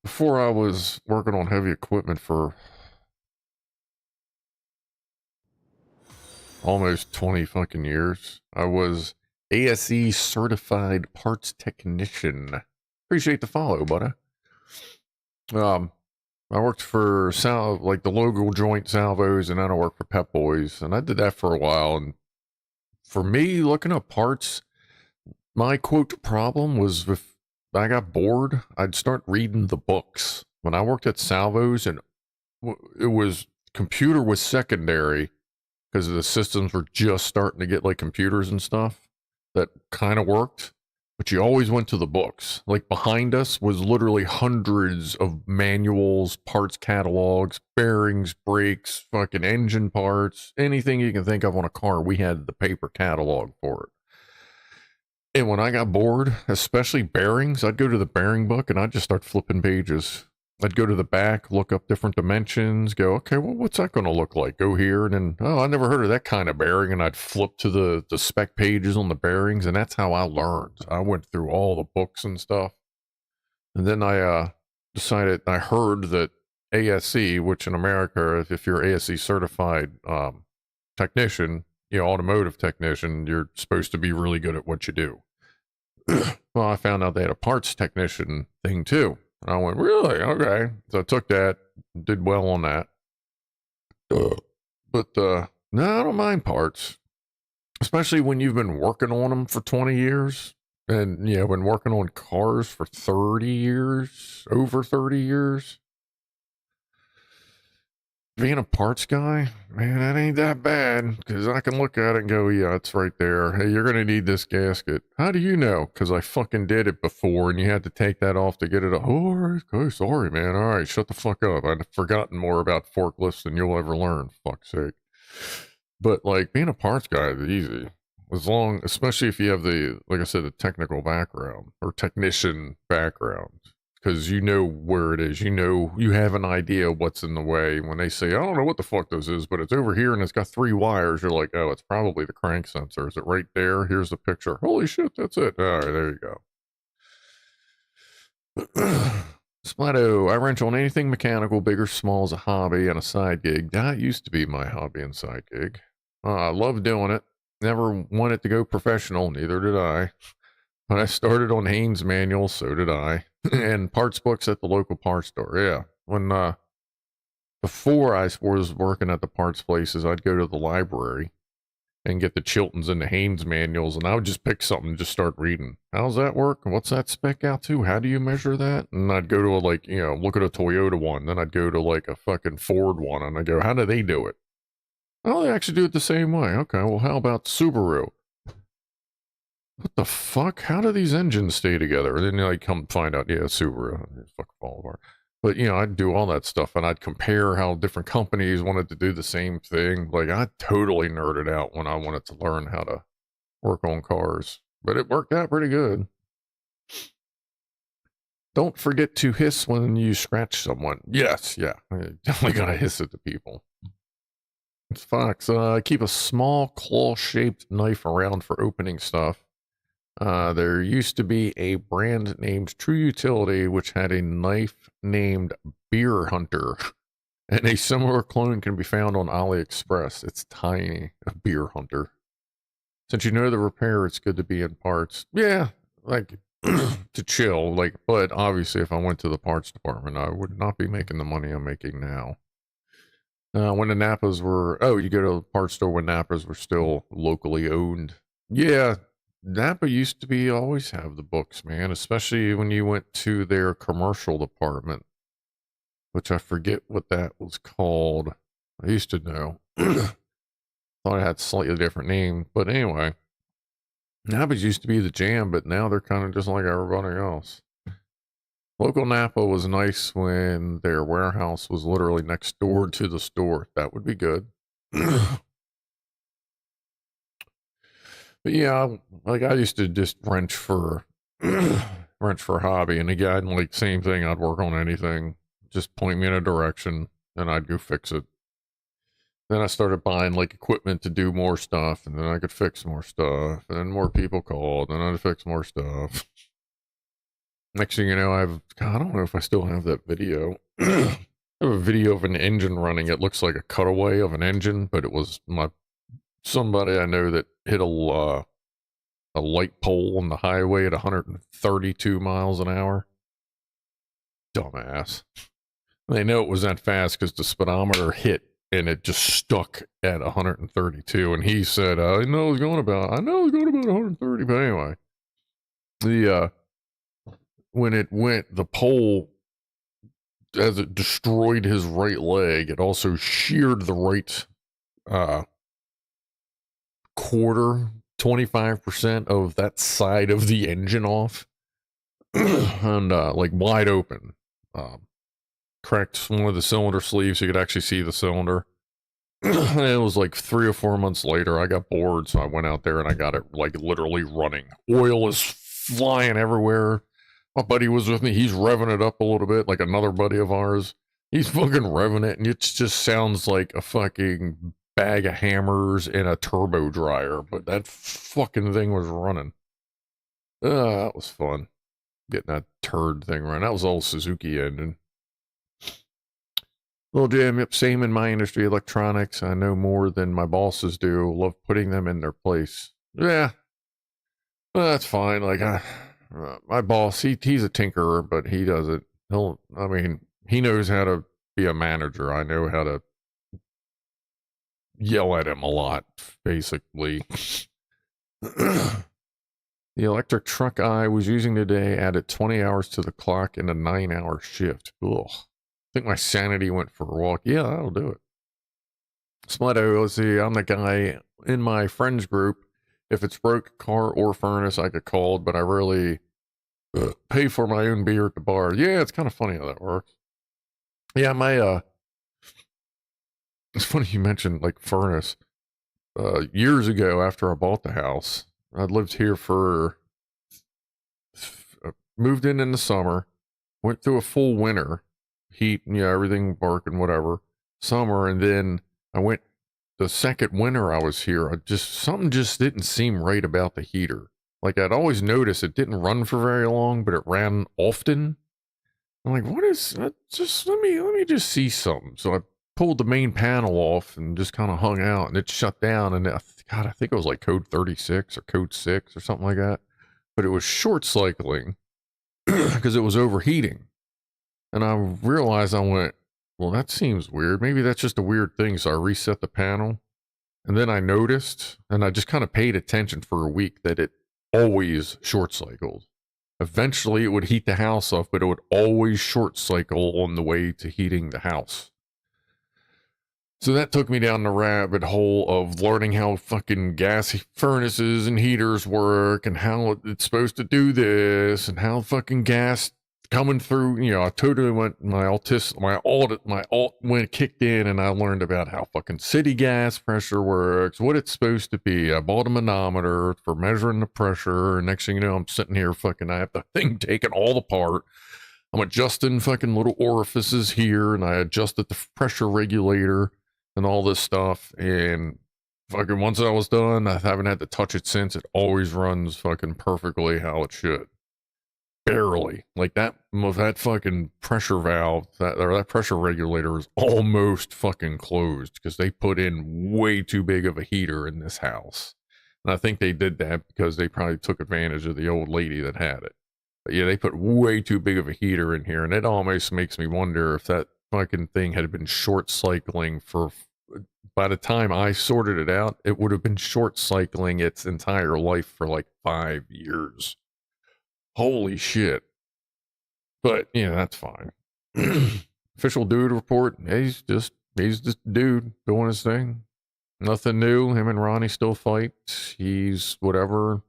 before I was working on heavy equipment for almost 20 fucking years, I was ASE certified parts technician. Appreciate the follow, buddy. I worked for like the local joint salvos, and then I worked for Pep Boys, and I did that for a while. And for me, looking up parts, my quote problem was if I got bored, I'd start reading the books. When I worked at salvos, and computer was secondary because the systems were just starting to get like computers and stuff that kind of worked. But you always went to the books. Like behind us was literally hundreds of manuals, parts catalogs, bearings, brakes, fucking engine parts, anything you can think of on a car. We had the paper catalog for it. And when I got bored, especially bearings, I'd go to the bearing book and I'd just start flipping pages. I'd go to the back, look up different dimensions, go, okay, well, what's that going to look like? Go here, and then, oh, I never heard of that kind of bearing, and I'd flip to the spec pages on the bearings, and that's how I learned. I went through all the books and stuff, and then I decided, I heard that ASE, which in America, if you're ASE certified technician, automotive technician, you're supposed to be really good at what you do. Well, I found out they had a parts technician thing too. And I went, really? Okay. So I took that, did well on that. But no, I don't mind parts. Especially when you've been working on them for 20 years. And, been working on cars for 30 years, over 30 years. being a parts guy, man, that ain't that bad, because I can look at it and go, yeah, it's right there. Hey, you're going to need this gasket. How do you know? Because I fucking did it before, and you had to take that off to get it. Oh, okay, sorry, man. All right, shut the fuck up. I've forgotten more about forklifts than you'll ever learn, fuck's sake. But, like, being a parts guy is easy. Especially if you have the, like I said, the technical background, or technician background. Because you know where it is. You know, you have an idea what's in the way. When they say, I don't know what the fuck this is, but it's over here and it's got 3 wires, you're like, oh, it's probably the crank sensor. Is it right there? Here's the picture. Holy shit, that's it. All right, there you go. Splato, I wrench on anything mechanical, big or small, as a hobby and a side gig. That used to be my hobby and side gig. I love doing it. Never wanted to go professional, neither did I. When I started on Haynes manuals, so did I. And parts books at the local parts store. Yeah. When, before I was working at the parts places, I'd go to the library and get the Chiltons and the Haynes manuals, and I would just pick something and just start reading. How's that work? What's that spec out to? How do you measure that? And I'd go to look at a Toyota one. Then I'd go to like a fucking Ford one, and I go, how do they do it? Oh, they actually do it the same way. Okay, well, how about Subaru? What the fuck? How do these engines stay together? And then you come find out, yeah, Subaru. Fuck fall apart. But, I'd do all that stuff, and I'd compare how different companies wanted to do the same thing. Like, I totally nerded out when I wanted to learn how to work on cars. But it worked out pretty good. Don't forget to hiss when you scratch someone. Yes, yeah. I definitely gotta hiss at the people. It's Fox. I keep a small claw-shaped knife around for opening stuff. There used to be a brand named True Utility, which had a knife named Beer Hunter, and a similar clone can be found on AliExpress. It's tiny, a Beer Hunter. Since you know the repair, it's good to be in parts. Yeah, like, to chill, but obviously if I went to the parts department, I would not be making the money I'm making now. When the Napas were, you go to the parts store when Napas were still locally owned. Yeah. Napa used to always have the books, man, especially when you went to their commercial department, which I forget what that was called. I used to know. Thought it had a slightly different name, but anyway, Napa's used to be the jam, but now they're kind of just like everybody else. Local Napa was nice when their warehouse was literally next door to the store. That would be good. But yeah, I used to just wrench for hobby, and again, same thing. I'd work on anything, just point me in a direction, and I'd go fix it. Then I started buying equipment to do more stuff, and then I could fix more stuff, and then more people called, and I'd fix more stuff. Next thing you know, I don't know if I still have that video. I have a video of an engine running. It looks like a cutaway of an engine, but it was somebody I know that hit a light pole on the highway at 132 miles an hour. Dumbass. They know it was that fast because the speedometer hit and it just stuck at 132. And he said, I know it was going about 130. But anyway, when it went, the pole, as it destroyed his right leg, it also sheared the right quarter, 25% of that side of the engine off. And wide open. Cracked one of the cylinder sleeves so you could actually see the cylinder. It was 3 or 4 months later. I got bored, so I went out there and I got it literally running. Oil is flying everywhere. My buddy was with me. He's revving it up a little bit, another buddy of ours. He's fucking revving it, and it just sounds like a fucking bag of hammers and a turbo dryer, but that fucking thing was running. That was fun. Getting that turd thing running. That was all Suzuki engine. Little Jim, yep, same in my industry, electronics. I know more than my bosses do. Love putting them in their place. Yeah. Well, that's fine. My boss, he's a tinkerer, but he doesn't. He knows how to be a manager. I know how to yell at him a lot, basically. The electric truck I was using today added 20 hours to the clock in a 9-hour shift. Ugh. I think my sanity went for a walk. Yeah, that'll do it. Smeto, let's see, I'm the guy in my friends group. If it's broke, car or furnace, I get called, but I really pay for my own beer at the bar. Yeah, it's kind of funny how that works. Yeah, it's funny you mentioned like furnace. Years ago, after I bought the house, I lived here for, moved in the summer, went through a full winter, heat, everything working, whatever, summer, and then I went the second winter I was here. Something just didn't seem right about the heater. Like I'd always noticed it didn't run for very long, but it ran often. I'm like, what is that? Just let me just see something. So I pulled the main panel off and just kind of hung out, and it shut down. And God, I think it was like code 36 or code 6 or something like that. But it was short cycling because it was overheating. And I realized, I went, well, that seems weird. Maybe that's just a weird thing. So I reset the panel. And then I noticed, and I just kind of paid attention for a week, that it always short cycled. Eventually it would heat the house up, but it would always short cycle on the way to heating the house. So that took me down the rabbit hole of learning how fucking gas furnaces and heaters work, and how it's supposed to do this, and how fucking gas coming through. I totally went, my alt went kicked in, and I learned about how fucking city gas pressure works, what it's supposed to be. I bought a manometer for measuring the pressure, and next thing you know, I'm sitting here fucking, I have the thing taken all apart. I'm adjusting fucking little orifices here, and I adjusted the pressure regulator and all this stuff, and fucking once I was done, I haven't had to touch it since. It always runs fucking perfectly how it should. Barely. Like that fucking pressure valve, that pressure regulator is almost fucking closed because they put in way too big of a heater in this house. And I think they did that because they probably took advantage of the old lady that had it. But yeah, they put way too big of a heater in here, and it almost makes me wonder if that fucking thing had been short cycling for, by the time I sorted it out, it would have been short cycling its entire life for like 5 years. Holy shit. But yeah, that's fine. Official dude report. He's just a dude doing his thing. Nothing new. Him and Ronnie still fight. He's whatever.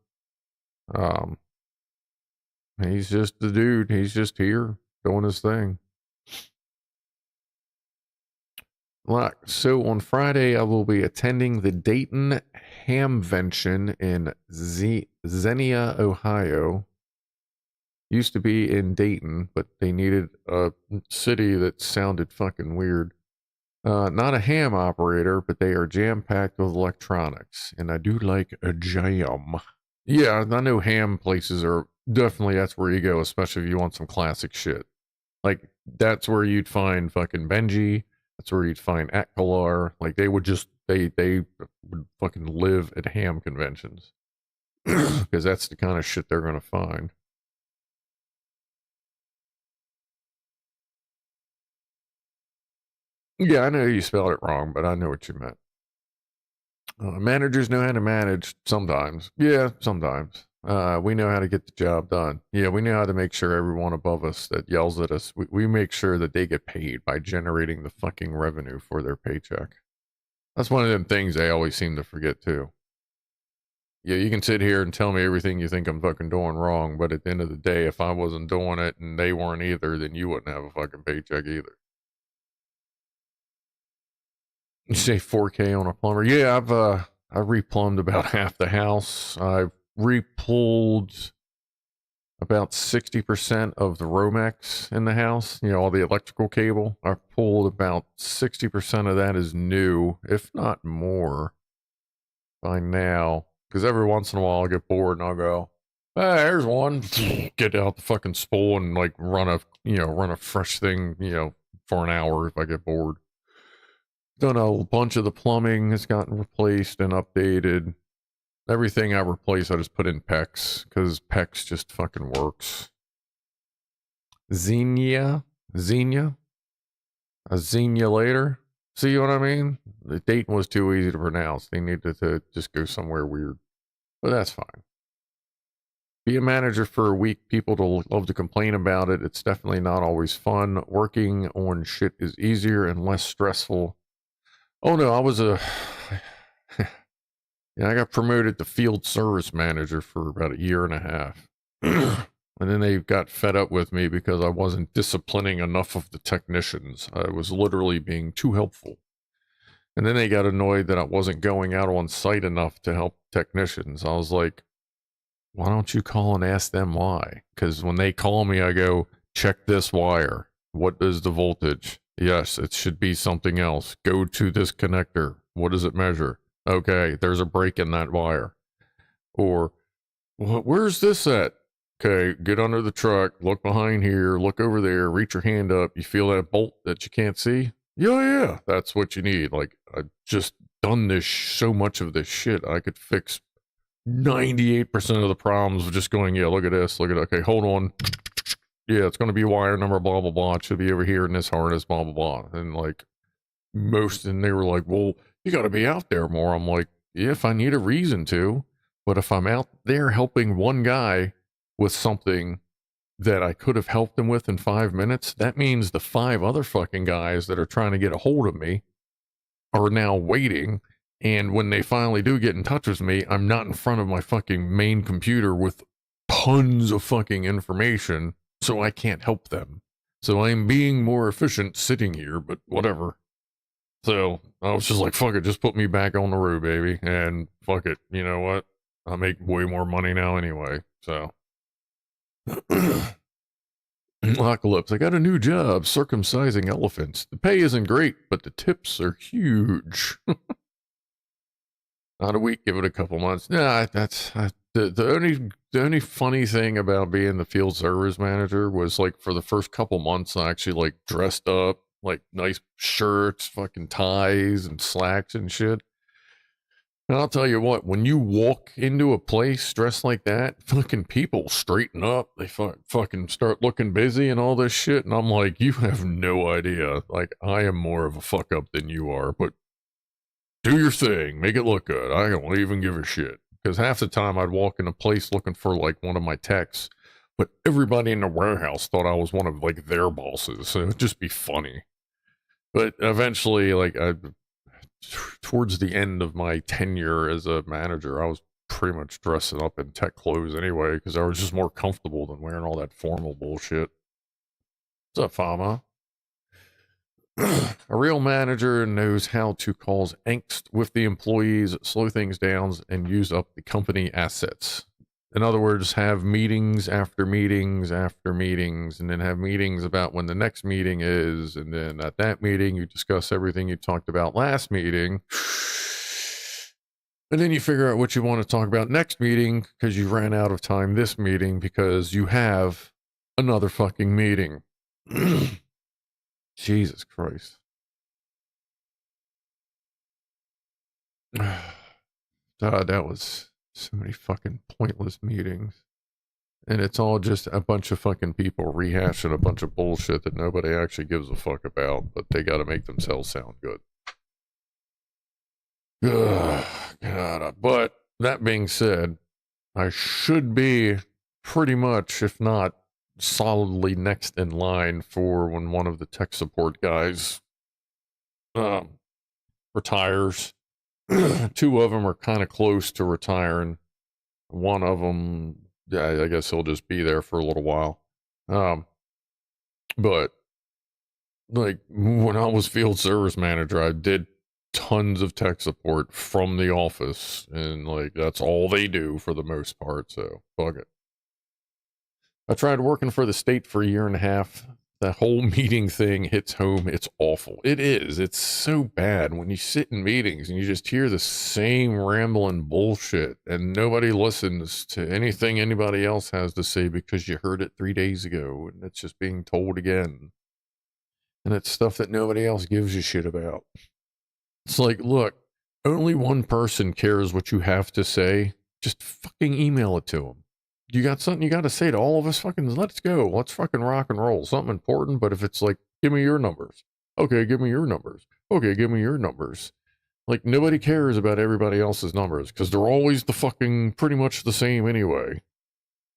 He's just the dude. He's just here doing his thing. So on Friday, I will be attending the Dayton Hamvention in Xenia, Ohio. Used to be in Dayton, but they needed a city that sounded fucking weird. Not a ham operator, but they are jam-packed with electronics, and I do like a jam. Yeah, I know ham places are definitely, that's where you go, especially if you want some classic shit. Like, that's where you'd find fucking Benji. That's where you'd find Atkalar. Like, they would just, they would fucking live at ham conventions. Because that's the kind of shit they're going to find. Yeah, I know you spelled it wrong, but I know what you meant. Managers know how to manage sometimes. Yeah, sometimes. We know how to get the job done. Yeah, we know how to make sure everyone above us that yells at us, we make sure that they get paid by generating the fucking revenue for their paycheck. That's one of them things they always seem to forget too. Yeah, you can sit here and tell me everything you think I'm fucking doing wrong, but at the end of the day, if I wasn't doing it and they weren't either, then you wouldn't have a fucking paycheck either. You say 4K on a plumber? Yeah, I've replumbed about half the house. I've repulled about 60% of the Romex in the house. All the electrical cable. I've pulled about 60% of that is new, if not more, by now. Because every once in a while I'll get bored and I'll go, ah, there's one. Get out the fucking spool and like run a fresh thing, for an hour if I get bored. Done a bunch of the plumbing has gotten replaced and updated. Everything I replace, I just put in PEX, because PEX just fucking works. Xenia? A Xenia later? See what I mean? The Dayton was too easy to pronounce. They needed to just go somewhere weird. But that's fine. Be a manager for a week. People love to complain about it. It's definitely not always fun. Working on shit is easier and less stressful Oh no, I was a yeah, I got promoted to field service manager for about a year and a half. And then they got fed up with me because I wasn't disciplining enough of the technicians. I was literally being too helpful. And then they got annoyed that I wasn't going out on site enough to help technicians. I was like, why don't you call and ask them why? Because when they call me, I go, check this wire. What is the voltage? Yes, it should be something else. Go to this connector. What does it measure? Okay, there's a break in that wire. Or, where's this at? Okay, get under the truck, look behind here, look over there, reach your hand up. You feel that bolt that you can't see? Yeah, that's what you need. Like, I've just done this, so much of this shit. I could fix 98% of the problems with just going, yeah, look at this, look at, okay, hold on. Yeah, it's going to be wire number, blah, blah, blah. It should be over here in this harness, blah, blah, blah. And like, and they were like, well, you got to be out there more. I'm like, yeah, if I need a reason to. But if I'm out there helping one guy with something that I could have helped him with in 5 minutes, that means the 5 other fucking guys that are trying to get a hold of me are now waiting. And when they finally do get in touch with me, I'm not in front of my fucking main computer with tons of fucking information, so I can't help them. So I'm being more efficient sitting here, but whatever. So I was just like, fuck it, just put me back on the road, baby. And fuck it, you know what? I make way more money now anyway, so. Apocalypse, I got a new job circumcising elephants. The pay isn't great, but the tips are huge. Not a week, give it a couple months. Nah, that's the only funny thing about being the field service manager was like for the first couple months I actually like dressed up, like nice shirts, fucking ties and slacks and shit. And I'll tell you what, when you walk into a place dressed like that, fucking people straighten up. They fucking start looking busy and all this shit. And I'm like, you have no idea. Like, I am more of a fuck up than you are, but do your thing. Make it look good. I don't even give a shit. Because half the time I'd walk in a place looking for like one of my techs, but everybody in the warehouse thought I was one of like their bosses. So it'd just be funny. But eventually, like, towards the end of my tenure as a manager, I was pretty much dressing up in tech clothes anyway, because I was just more comfortable than wearing all that formal bullshit. What's up, Fama? A real manager knows how to cause angst with the employees, slow things down, and use up the company assets. In other words, have meetings after meetings after meetings, and then have meetings about when the next meeting is, and then at that meeting you discuss everything you talked about last meeting, and then you figure out what you want to talk about next meeting because you ran out of time this meeting because you have another fucking meeting. Jesus Christ. God, that was so many fucking pointless meetings. And it's all just a bunch of fucking people rehashing a bunch of bullshit that nobody actually gives a fuck about, but they gotta make themselves sound good. God, but that being said, I should be pretty much, if not solidly next in line for when one of the tech support guys retires. 2 of them are kind of close to retiring. One of them, I guess he'll just be there for a little while. But like when I was field service manager, I did tons of tech support from the office, and like that's all they do for the most part, so fuck it. I tried working for the state for a year and a half. That whole meeting thing hits home. It's awful. It is. It's so bad when you sit in meetings and you just hear the same rambling bullshit and nobody listens to anything anybody else has to say because you heard it 3 days ago and it's just being told again. And it's stuff that nobody else gives a shit about. It's like, look, only one person cares what you have to say. Just fucking email it to them. You got something you got to say to all of us? Fucking let's go. Let's fucking rock and roll. Something important, but if it's like, give me your numbers. Okay, give me your numbers. Okay, give me your numbers. Like, nobody cares about everybody else's numbers because they're always the fucking pretty much the same anyway.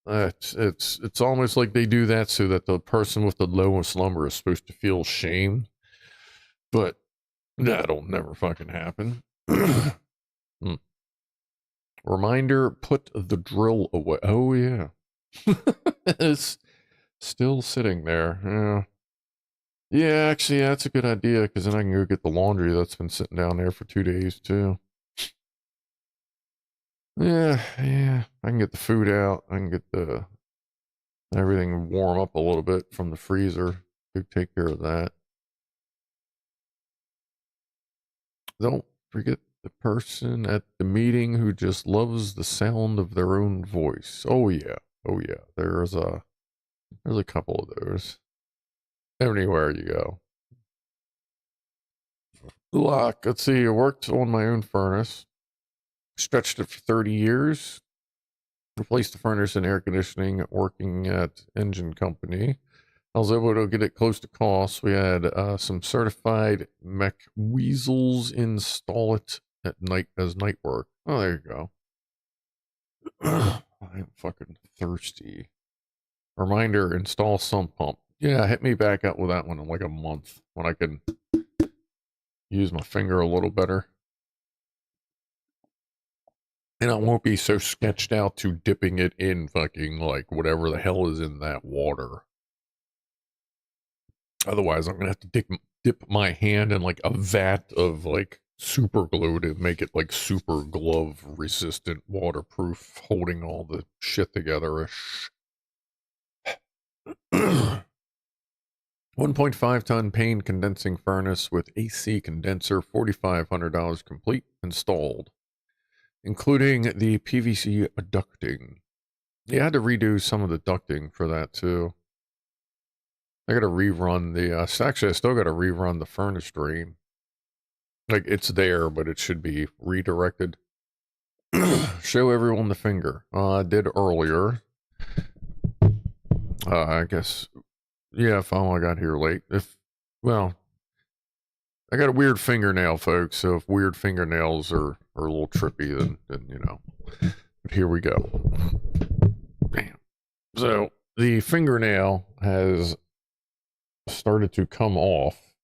It's almost like they do that so that the person with the lowest number is supposed to feel shame. But That'll never fucking happen. Hmm. Reminder, put the drill away. Oh, yeah. It's still sitting there. Yeah. Yeah, actually, that's a good idea, because then I can go get the laundry that's been sitting down there for 2 days, too. Yeah. I can get the food out. I can get the everything warm up a little bit from the freezer. To take care of that. Don't forget the person at the meeting who just loves the sound of their own voice. Oh yeah. There's a couple of those. Anywhere you go. Look, let's see. I worked on my own furnace. Stretched it for 30 years. Replaced the furnace and air conditioning working at engine company. I was able to get it close to cost. We had some certified mech weasels install it at night as night work. Oh, there you go. I'm fucking thirsty. Reminder, install sump pump. Yeah, hit me back up with that one in like a month when I can use my finger a little better. And I won't be so sketched out to dipping it in fucking like whatever the hell is in that water. Otherwise, I'm going to have to dip my hand in like a vat of like super glue to make it like super glove resistant, waterproof, holding all the shit together-ish. 1.5 ton pane condensing furnace with AC condenser, $4,500 complete, installed, including the PVC ducting. Yeah, I had to redo some of the ducting for that too. I gotta rerun the, actually I still gotta rerun the furnace drain. Like, it's there, but it should be redirected. Show everyone the finger. I did earlier. I guess, yeah, if I got here late. Well, I got a weird fingernail, folks, so if weird fingernails are a little trippy, then you know. But here we go. Bam. So, the fingernail has started to come off.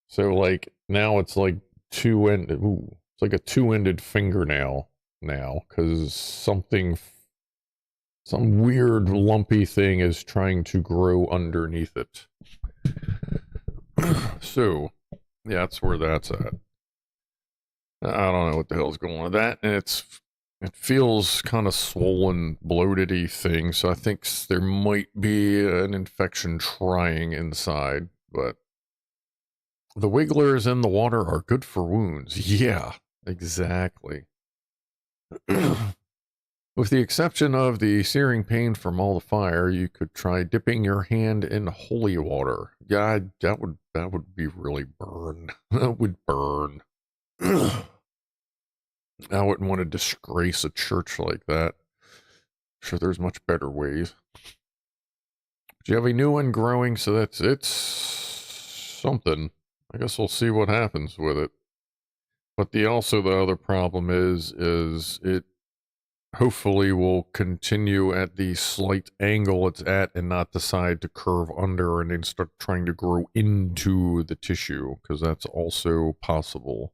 So, like, now it's like two-ended. Ooh, it's like a two-ended fingernail now, because some weird lumpy thing is trying to grow underneath it. So, yeah, that's where that's at. I don't know what the hell's going on with that. And it feels kind of swollen, bloated-y thing, so I think there might be an infection trying inside, but the wigglers in the water are good for wounds. Yeah, exactly. With the exception of the searing pain from all the fire, you could try dipping your hand in holy water. Yeah, that would be really burn. That would burn. I wouldn't want to disgrace a church like that. I'm sure there's much better ways. But you have a new one growing, so it's something. I guess we'll see what happens with it. But the other problem is it hopefully will continue at the slight angle it's at and not decide to curve under and then start trying to grow into the tissue, because that's also possible.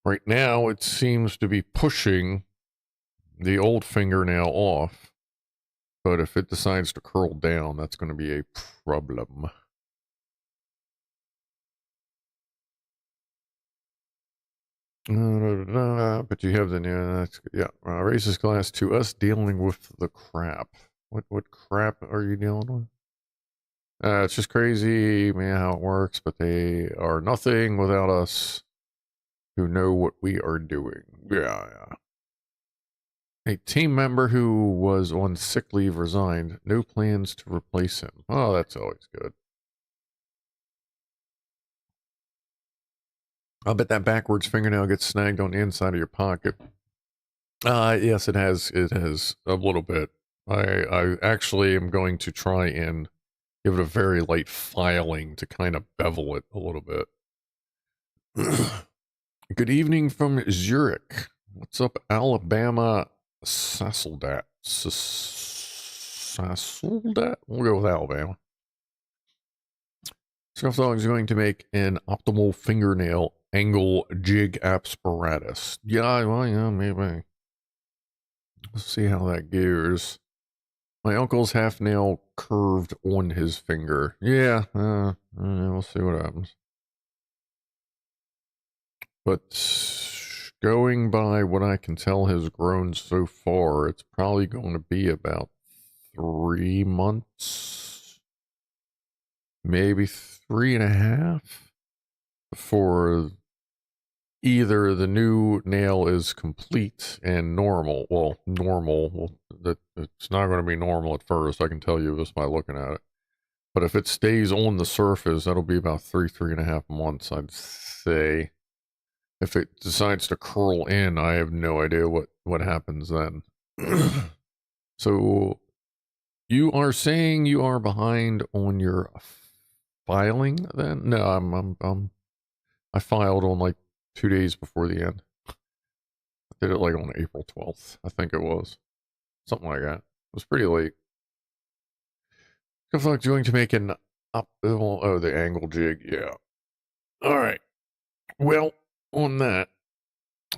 Right now, it seems to be pushing the old fingernail off, but if it decides to curl down, that's going to be a problem. But you have racist class to us dealing with the crap. What crap are you dealing with? It's just crazy, man, how it works, but they are nothing without us who know what we are doing. Yeah. A team member who was on sick leave resigned. No plans to replace him. Oh, that's always good. I'll bet that backwards fingernail gets snagged on the inside of your pocket. Yes, it has. It has a little bit. I actually am going to try and give it a very light filing to kind of bevel it a little bit. Good evening from Zurich. What's up, Alabama? Sasseldat. Sasseldat? We'll go with Alabama. Scrufdog is going to make an optimal fingernail angle jig apparatus. Yeah, well, yeah, maybe. Let's see how that goes. My uncle's half nail curved on his finger. Yeah, we'll see what happens. But going by what I can tell has grown so far, it's probably going to be about 3 months, maybe 3.5, before either the new nail is complete and normal. Well, normal. Well, it's not going to be normal at first. I can tell you this by looking at it. But if it stays on the surface, that'll be about 3.5 months, I'd say. If it decides to curl in, I have no idea what happens then. So you are saying you are behind on your filing then? No, I filed on like 2 days before the end. I did it like on April 12th, I think it was. Something like that. It was pretty late. Scrufdog going to make an the angle jig, yeah. Alright. Well, on that,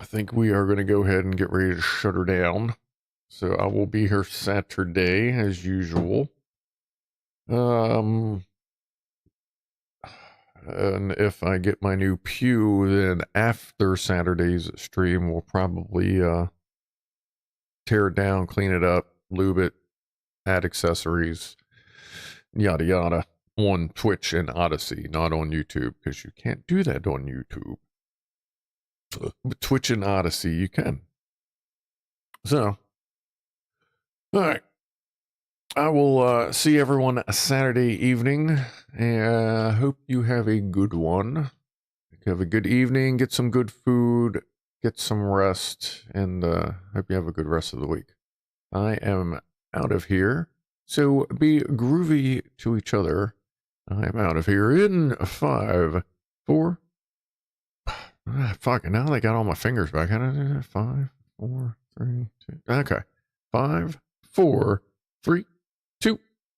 I think we are going to go ahead and get ready to shut her down. So I will be here Saturday as usual. And if I get my new pew, then after Saturday's stream, we'll probably tear it down, clean it up, lube it, add accessories, yada yada, on Twitch and Odyssey, not on YouTube, because you can't do that on YouTube. But Twitch and Odyssey, you can. So, all right. I will see everyone Saturday evening, and hope you have a good one. Have a good evening, get some good food, get some rest, and hope you have a good rest of the week. I am out of here, so be groovy to each other. I am out of here in 5, 4. Fuck, now they got all my fingers back. How did I do that? 5, 4, 3, 2. Okay. 5, 4, 3,